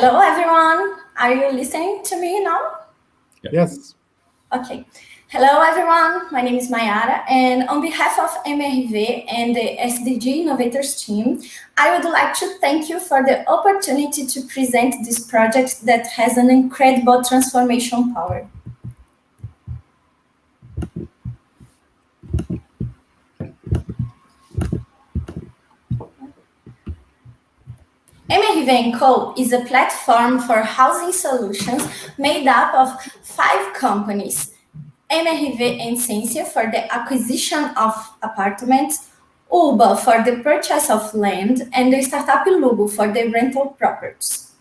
Hello, everyone. Are you listening to me now? Yes. Okay. Hello, everyone. My name is Mayara, and on behalf of MRV and the SDG Innovators team, I would like to thank you for the opportunity to present this project that has an incredible transformation power. MRV & Co. is a platform for housing solutions made up of 5 companies. MRV Essência for the acquisition of apartments, UBA for the purchase of land, and the startup Lugo for the rental properties.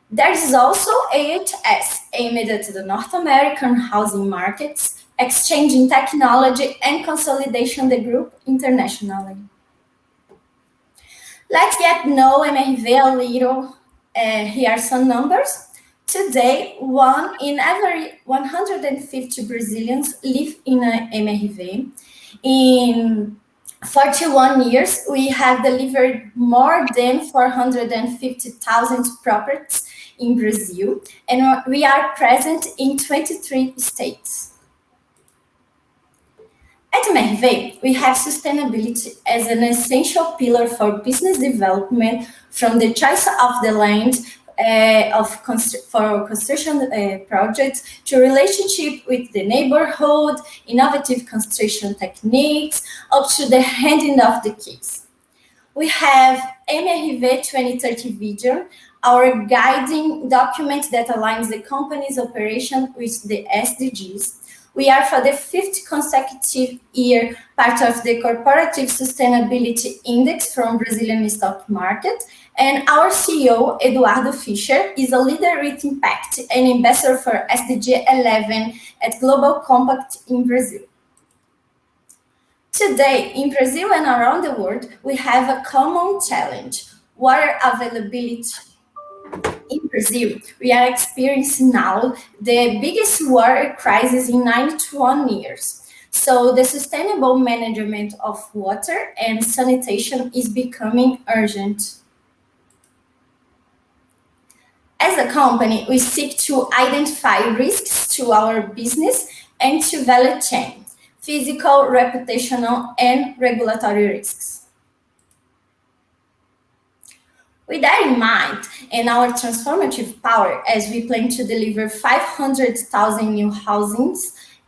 There is also AHS, aimed at the North American housing markets, exchanging technology and consolidation the group internationally. Let's get to know MRV a little. Here are some numbers. Today, 1 in every 150 Brazilians live in an MRV. In 41 years, we have delivered more than 450,000 properties in Brazil, and we are present in 23 states. At MRV, we have sustainability as an essential pillar for business development, from the choice of the land for construction projects to relationship with the neighborhood, innovative construction techniques, up to the handing of the keys. We have MRV 2030 Vision, our guiding document that aligns the company's operation with the SDGs. We are, for the 5th consecutive year, part of the Corporative Sustainability Index from Brazilian stock market, and our CEO, Eduardo Fischer, is a leader with impact and ambassador for SDG 11 at Global Compact in Brazil. Today, in Brazil and around the world, we have a common challenge: water availability. In Brazil, we are experiencing now the biggest water crisis in 91 years. So the sustainable management of water and sanitation is becoming urgent. As a company, we seek to identify risks to our business and to value chain, physical, reputational, and regulatory risks. With that in mind, and our transformative power, as we plan to deliver 500,000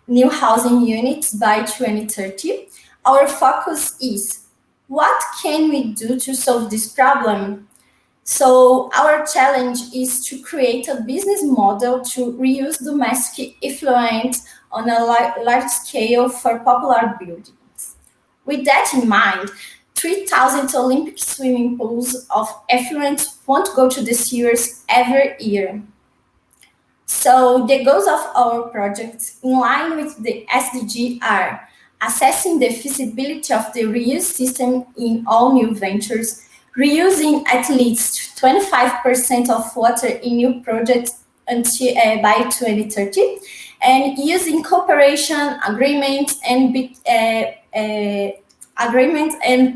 new housing units by 2030, our focus is: what can we do to solve this problem? So our challenge is to create a business model to reuse domestic effluent on a large scale for popular buildings. With that in mind, 3,000 Olympic swimming pools of effluent won't go to the sewers every year. So the goals of our project, in line with the SDG, are assessing the feasibility of the reuse system in all new ventures, reusing at least 25% of water in new projects until by 2030, and using cooperation agreements and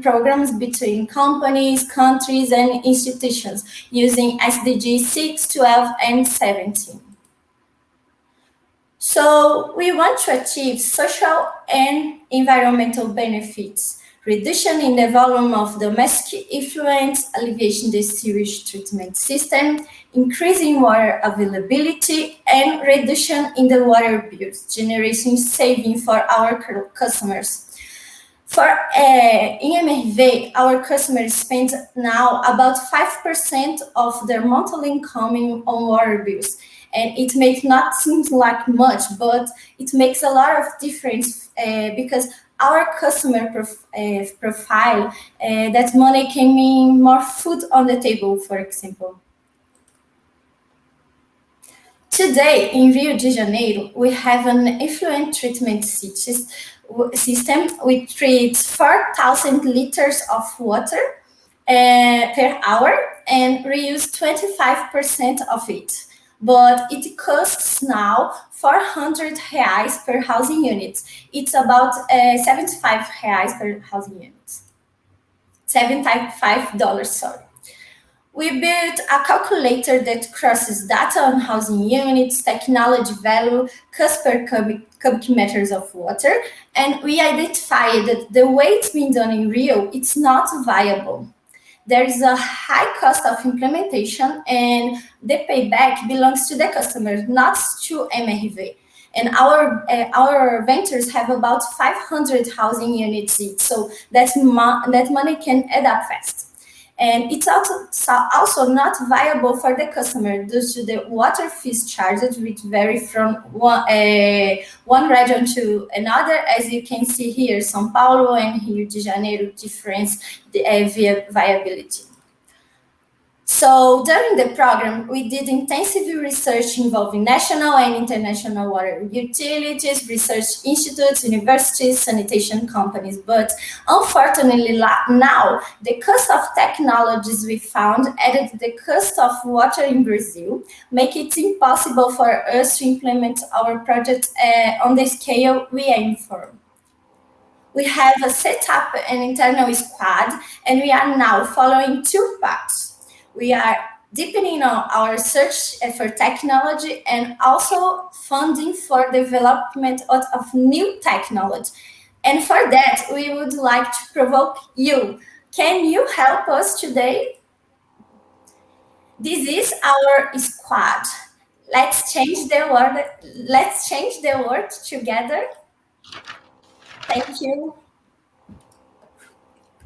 programs between companies, countries, and institutions using SDG 6, 12, and 17. So we want to achieve social and environmental benefits, reduction in the volume of domestic effluent, alleviation the sewage treatment system, increasing water availability, and reduction in the water bills, generating saving for our customers. For MRV, our customers spend now about 5% of their monthly income on water bills. And it may not seem like much, but it makes a lot of difference because our customer profile, that money can mean more food on the table, for example. Today, in Rio de Janeiro, we have an effluent treatment system. We treat 4,000 liters of water per hour and reuse 25% of it. But it costs now 400 reais per housing unit. It's about 75 reais per housing unit. $75, sorry. We built a calculator that crosses data on housing units, technology value, cost per cubic meters of water, and we identified that the way it's being done in Rio, it's not viable. There is a high cost of implementation, and the payback belongs to the customer, not to MRV. And our ventures have about 500 housing units each, so that money can add up fast. And it's also not viable for the customer due to the water fees charged, which vary from one region to another. As you can see here, São Paulo and Rio de Janeiro difference the viability. So during the program, we did intensive research involving national and international water utilities, research institutes, universities, sanitation companies. But unfortunately, now the cost of technologies we found added to the cost of water in Brazil, make it impossible for us to implement our project on the scale we aim for. We have set up an internal squad, and we are now following two paths. We are deepening our search for technology and also funding for development of new technology. And for that, we would like to provoke you. Can you help us today? This is our squad. Let's change the world. Let's change the world together. Thank you.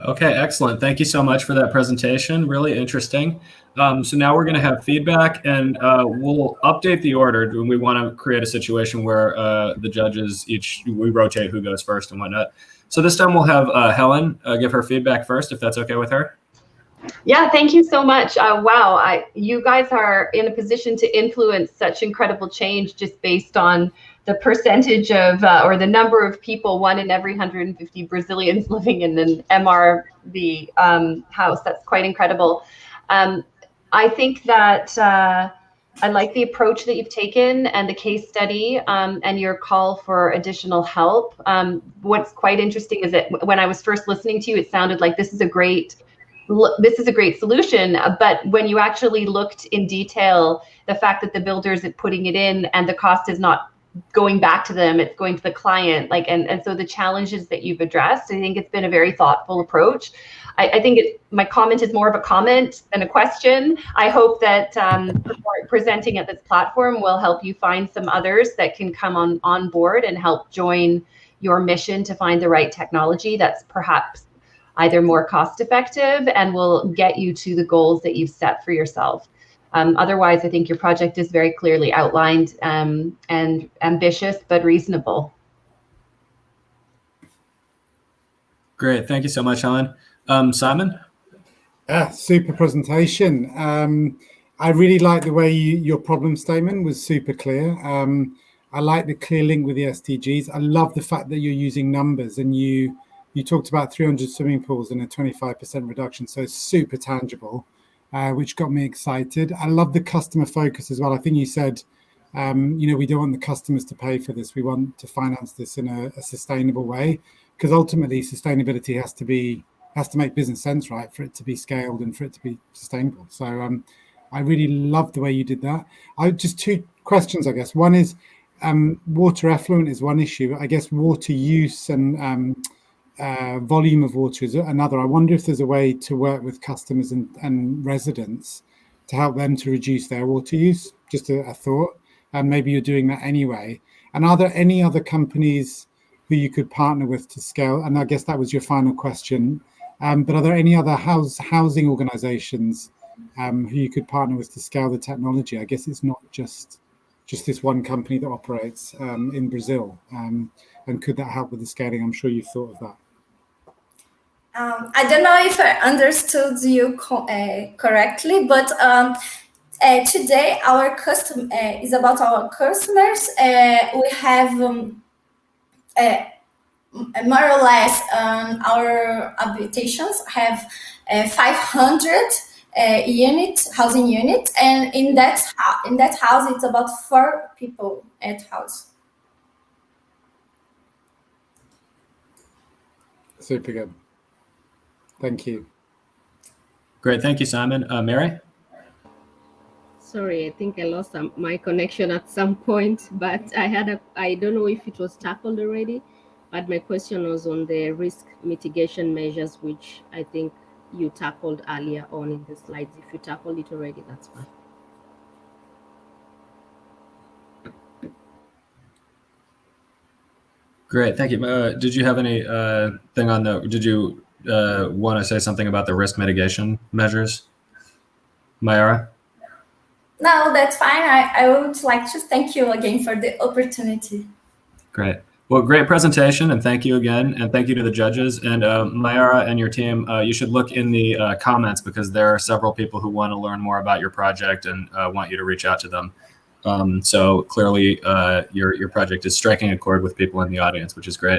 Okay, excellent. Thank you so much for that presentation. Really interesting. So now we're going to have feedback, and we'll update the order. We want to create a situation where the judges we rotate who goes first and whatnot. So this time we'll have Helen give her feedback first, if that's okay with her. Yeah, thank you so much. Wow, you guys are in a position to influence such incredible change just based on the percentage of, or the number of people, 1 in every 150 Brazilians living in an MRV house. That's quite incredible. I think that I like the approach that you've taken and the case study and your call for additional help. What's quite interesting is that when I was first listening to you, it sounded like this is a great solution, but when you actually looked in detail, the fact that the builders are putting it in and the cost is not going back to them, it's going to the client, and so the challenges that you've addressed, I think it's been a very thoughtful approach. I think my comment is more of a comment than a question. I hope that presenting at this platform will help you find some others that can come on board and help join your mission to find the right technology that's perhaps either more cost effective and will get you to the goals that you've set for yourself. Otherwise, I think your project is very clearly outlined and ambitious, but reasonable. Great, thank you so much, Helen. Simon? Super presentation. I really like the way your problem statement was super clear. I like the clear link with the SDGs. I love the fact that you're using numbers, and you talked about 300 swimming pools and a 25% reduction, so it's super tangible, which got me excited. I love the customer focus as well. I think you said, we don't want the customers to pay for this. We want to finance this in a sustainable way, because ultimately sustainability has to make business sense, right, for it to be scaled and for it to be sustainable. So I really love the way you did that. Just two questions, I guess. One is water effluent is one issue. I guess water use and volume of water is another. I wonder if there's a way to work with customers and residents to help them to reduce their water use. Just a thought, and maybe you're doing that anyway. And are there any other companies who you could partner with to scale? And I guess that was your final question. But are there any other housing organizations who you could partner with to scale the technology? I guess it's not just this one company that operates in Brazil. And could that help with the scaling? I'm sure you've thought of that. I don't know if I understood you correctly, but today our custom is about our customers. We have more or less our habitations have 500 housing units, and in that house it's about 4 people at house. Super good. Thank you. Great. Thank you, Simon. Mary? Sorry, I think I lost my connection at some point, but I don't know if it was tackled already, but my question was on the risk mitigation measures, which I think you tackled earlier on in the slides. If you tackled it already, that's fine. Great. Thank you. Did you have any thing on did you want to say something about the risk mitigation measures, Mayara? No, that's fine. I would like to thank you again for the opportunity. Great. Well, great presentation, and thank you again, and thank you to the judges. And Mayara and your team, you should look in the comments, because there are several people who want to learn more about your project and want you to reach out to them. So clearly, your project is striking a chord with people in the audience, which is great.